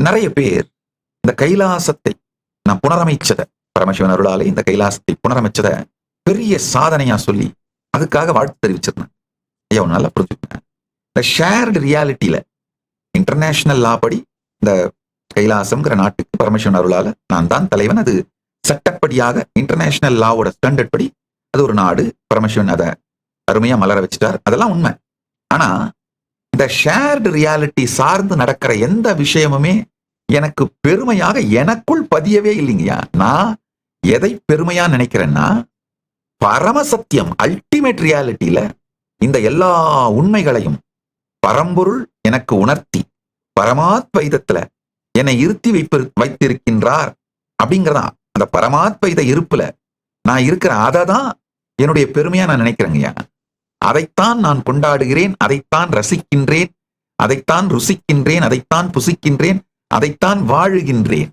நிறைய பேர் இந்த கைலாசத்தை நான் புனரமைச்சத, பரமசிவன் அருளாலே இந்த கைலாசத்தை புனரமைச்சத பெரிய சாதனையா சொல்லி அதுக்காக வாழ்த்து தெரிவிச்சிருந்தேன். ஐயா நல்லா புரிஞ்சுக்கங்க. இந்த ஷேர்டு ரியாலிட்டியில இன்டர்நேஷனல் லா படி இந்த கைலாசம்ங்கிற நாட்டுக்கு பரமசிவன் அருளால நான் தான் தலைவன். அது சட்டப்படியாக இன்டர்நேஷனல் லாவோட ஸ்டாண்டர்ட் படி அது ஒரு நாடு. பரமசிவன் அதை அருமையா மலர வச்சுட்டார். அதெல்லாம் உண்மை. ஆனா இந்த ஷேர்டு ரியாலிட்டி சார்ந்து நடக்கிற எந்த விஷயமுமே எனக்கு பெருமையாக எனக்குள் பதியவே இல்லைங்கய்யா. நான் எதை பெருமையா நினைக்கிறேன்னா, பரமசத்தியம் அல்டிமேட் ரியாலிட்டியில இந்த எல்லா உண்மைகளையும் பரம்பொருள் எனக்கு உணர்த்தி பரமாத்வைதத்துல என்னை இருத்தி வைத்திருக்கின்றார் அப்படிங்கிறதா. அந்த பரமாத்வைத இருப்புல நான் இருக்கிற அதை தான் என்னுடைய பெருமையா நான் நினைக்கிறேங்கய்யா. அதைத்தான் நான் கொண்டாடுகிறேன், அதைத்தான் ரசிக்கின்றேன், அதைத்தான் ருசிக்கின்றேன், அதைத்தான் புசிக்கின்றேன், அதைத்தான் வாழுகின்றேன்.